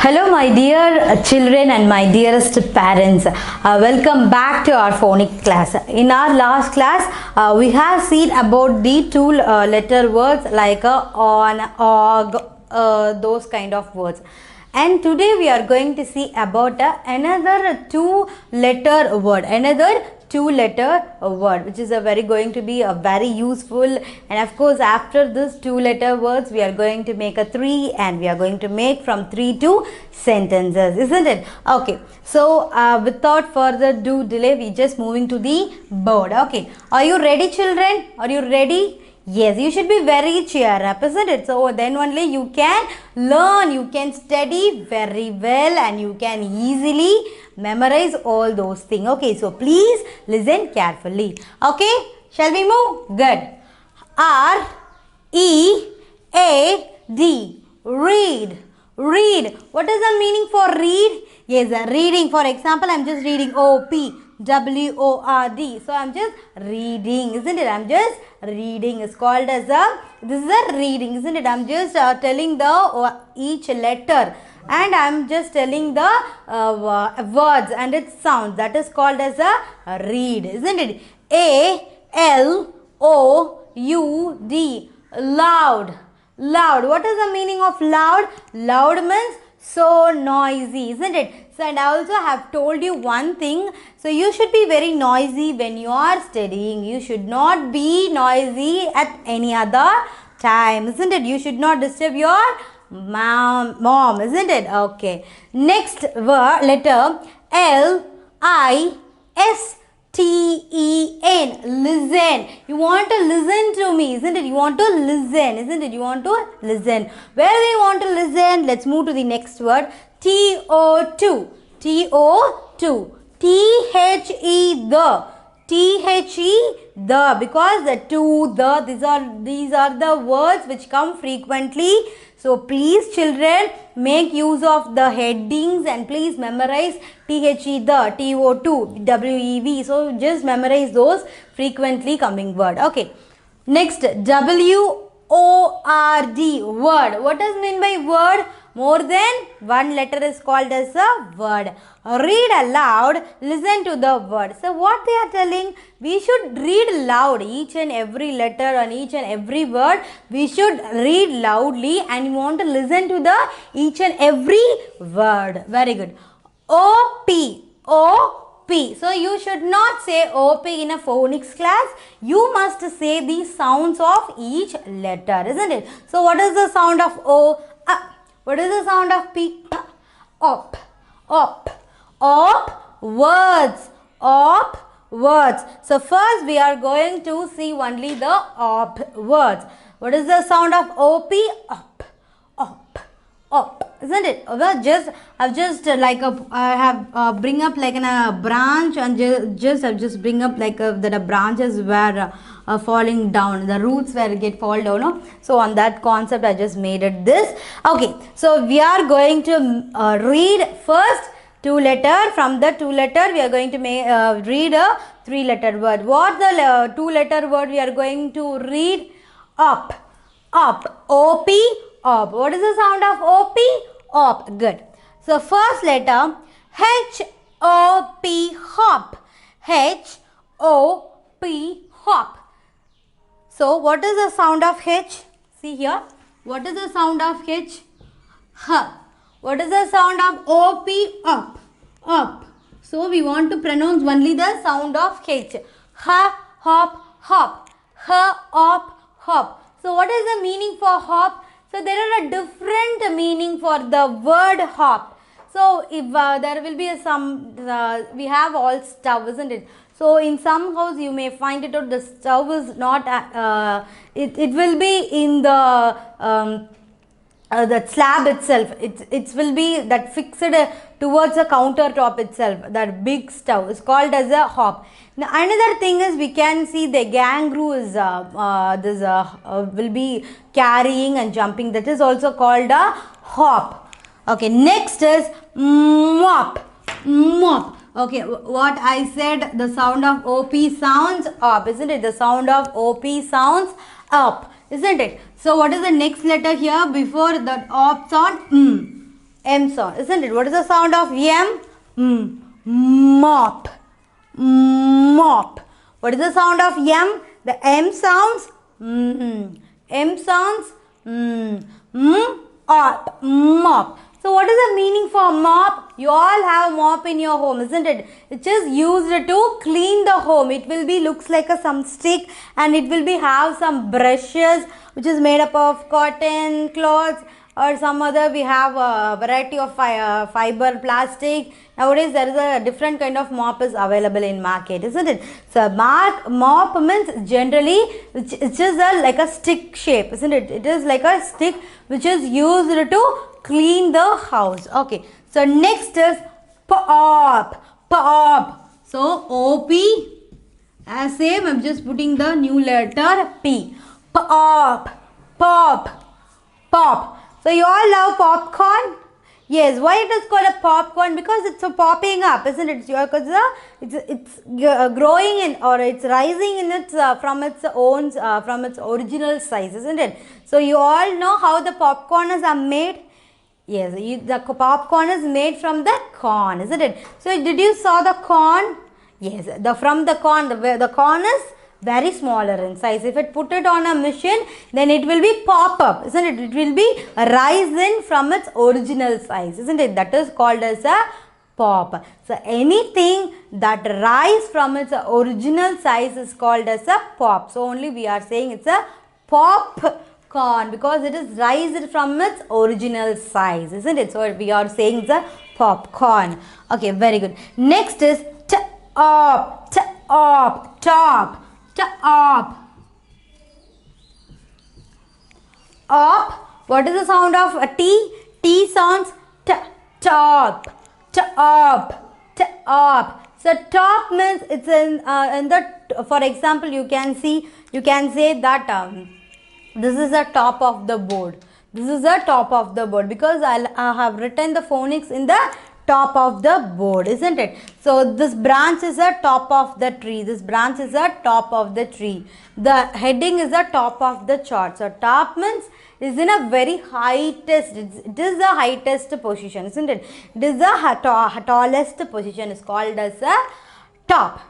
Hello my dear children and my dearest parents. Welcome back to our phonic class. In our last class, we have seen about the two letter words like on, og, those kind of words. And today we are going to see about another two letter word, which is going to be a very useful, and of course after this two letter words we are going to make a three, and we are going to make from 3 to sentences, isn't it? Okay, so without further ado delay, we just moving to the board. Okay, are you ready children? Are you ready? Yes, you should be very cheer up, isn't it? So then only you can learn, you can study very well, and you can easily memorize all those things. Okay, so please listen carefully. Okay, shall we move? Good. R E A D, read. Read. What is the meaning for read? Yes, reading. For example, I am just reading OPWORD. So I am just reading, isn't it? I am just reading. It's called as this is a reading, isn't it? I am just telling the each letter, and I am just telling the words and its sounds. That is called as a read, isn't it? ALOUD, loud. Loud. What is the meaning of loud? Loud means so noisy, isn't it? So, and I also have told you one thing. So, you should be very noisy when you are studying. You should not be noisy at any other time, isn't it? You should not disturb your mom, isn't it? Okay. Next word, letter LISTEN, listen. You want to listen to me, isn't it? You want to listen, isn't it? You want to listen. Where do you want to listen? Let's move to the next word. TO2, THE, the, because the two, these are the words which come frequently. So please children, make use of the headings and please memorize THE, the, TO2, WEV. So just memorize those frequently coming word. Okay. Next, WORD, word. What does mean by word? More than one letter is called as a word. Read aloud, listen to the word. So what they are telling? We should read loud each and every letter and each and every word. We should read loudly, and you want to listen to the each and every word. Very good. OP. So you should not say OP in a phonics class. You must say the sounds of each letter, isn't it? So what is the sound of O? What is the sound of P? Op. Words. Words. So first we are going to see only the op words. What is the sound of OP? Op. Isn't it? Well, I've just I have bring up like in a branch, and I've just bring up like that a branches were falling down, the roots were get fall down, no? So on that concept I just made it this. Okay, so we are going to read first two letter. From the two letter we are going to read a three letter word. What the two letter word we are going to read? Up. OP. Op. What is the sound of OP? Op. Good. So first letter HOP, hop. HOP, hop. So what is the sound of H? See here. What is the sound of H? H. What is the sound of OP? Up. So we want to pronounce only the sound of H. Ha, hop, hop. Ha, op, hop. So what is the meaning for hop? So there are a different meaning for the word hop. So if there will be some, we have all stove, isn't it? So in some house you may find it out the stove is not, it will be in the slab itself. It will be that fixed towards the countertop itself. That big stove is called as a hop. Now another thing is we can see the kangaroo is will be carrying and jumping. That is also called a hop. Okay, next is mop. Okay, what I said, the sound of OP sounds up, isn't it? The sound of OP sounds up, isn't it? So what is the next letter here before the op sound? M sound, isn't it? What is the sound of M? Mop. Mop. What is the sound of M? The M sounds. M sounds. Mop. Mop. So what is the meaning for mop? You all have mop in your home, isn't it? It is used to clean the home. It will be looks like some stick, and it will be have some brushes which is made up of cotton, cloths, or some other. We have a variety of fiber, plastic. Nowadays there is a different kind of mop is available in market, isn't it? So mop means generally it's just like a stick shape, isn't it? It is like a stick which is used to clean the house. Okay, so next is pop. Pop. So OP, as same, I'm just putting the new letter P. Pop. Pop. Pop. So you all love popcorn? Yes. Why it is called a popcorn? Because it's popping up, isn't it? It's growing in, or it's rising in its from its own from its original size, isn't it? So you all know how the popcorns are made. Yes, the popcorn is made from the corn, isn't it? So did you saw the corn? Yes, from the corn, the corn is very smaller in size. If it put it on a machine, then it will be pop up, isn't it? It will be rising from its original size, isn't it? That is called as a pop. So anything that rise from its original size is called as a pop. So only we are saying it's a popcorn because it is raised from its original size, isn't it? So we are saying it's a popcorn. Okay, very good. Next is top. Top. Top. Top. Up. What is the sound of a T? T sounds top. Top. Top. So top means it's in the, for example, you can say that this is the top of the board. This is the top of the board because I have written the phonics in the top of the board, isn't it? So this branch is the top of the tree. This branch is the top of the tree. The heading is the top of the chart. So top means is in a very highest. It is the highest position, isn't it? It is the tallest position. Is called as a top.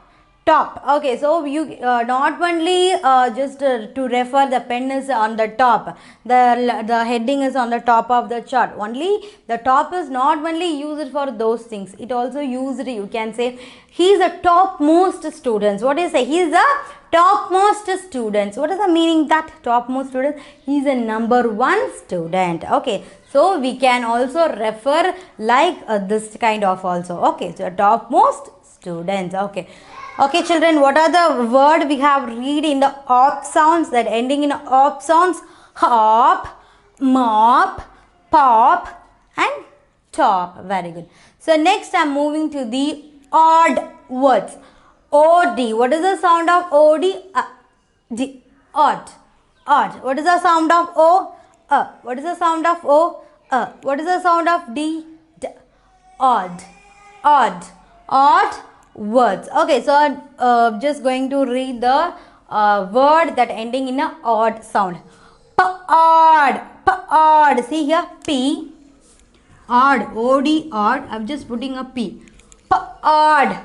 Top. Okay, so you not only just to refer the pen is on the top, the heading is on the top of the chart. Only the top is not only used for those things. It also used, you can say, he is the topmost students. What do you say? He is the topmost students. What is the meaning that topmost student? He is a number one student. Okay, so we can also refer like this kind of also. Okay, so topmost students. Okay. Okay, children, what are the word we have read in the op sounds, that ending in op sounds? Hop, mop, pop and top. Very good. So next I am moving to the odd words. OD. What is the sound of OD? D. Odd. Odd. What is the sound of O? What is the sound of O? What is the sound of D? D. Odd. Odd. Odd words. Okay, so just going to read the word that ending in a odd sound. Odd. Odd. See here, P. Odd. OD. Odd. I'm just putting a P. Odd.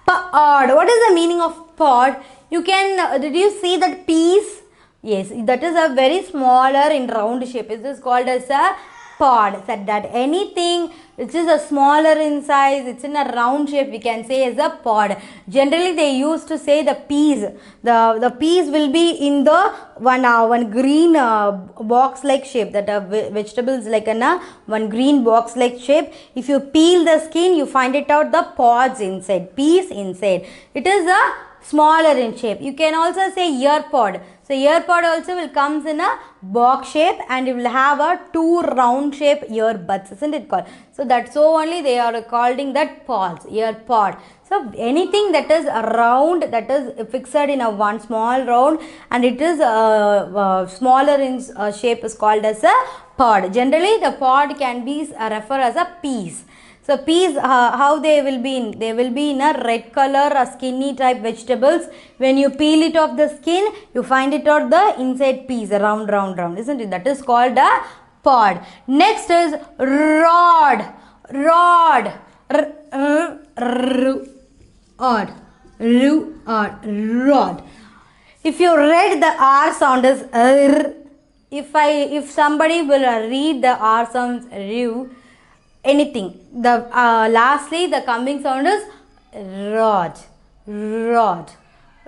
Odd. What is the meaning of pod? You can. Did you see that piece? Yes, that is a very smaller in round shape. It is called as a pod. Said that anything which is a smaller in size, it's in a round shape, we can say as a pod. Generally they used to say the peas. The peas will be in the one green box like shape, that vegetables like one green box like shape. If you peel the skin, you find it out the pods inside, peas inside. It is a smaller in shape. You can also say ear pod. So ear pod also will comes in a box shape and it will have a two round shape earbuds, isn't it called? So that's so only they are calling that pods, ear pod. So anything that is round, that is fixed in a one small round and it is smaller in shape is called as a pod. Generally the pod can be referred as a piece. So peas, how they will be in? They will be in a red color, skinny type vegetables. When you peel it off the skin, you find it out the inside peas, round, isn't it? That is called a pod. Next is rod. Rod. Rod. Rod. If you read the R sound is r. If somebody will read the R sounds anything. The lastly the coming sound is rod. Rod.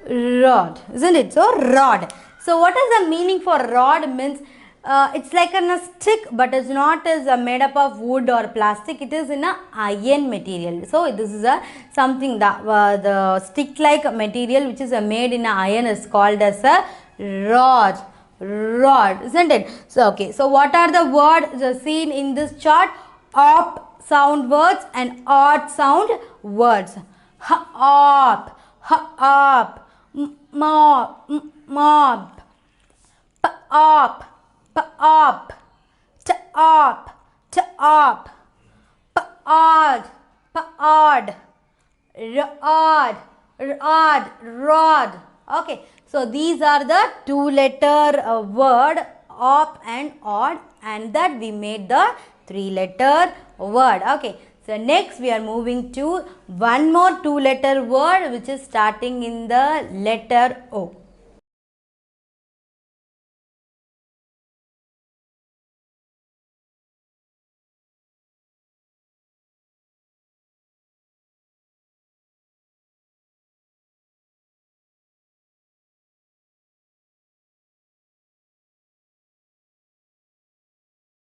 Rod. Isn't it? So rod. So what is the meaning for rod? Means it's like a stick, but it's not as made up of wood or plastic. It is in a iron material. So this is a something that the stick like material which is made in a iron is called as a rod. Rod, isn't it? So okay, so what are the words seen in this chart? Op sound words and odd sound words. Op, op, mob, mob, op, op, op, op, odd, odd, rod, rod, rod. Okay, so these are the two-letter word op and odd, and that we made the three-letter word. Okay, so next we are moving to one more two-letter word which is starting in the letter O.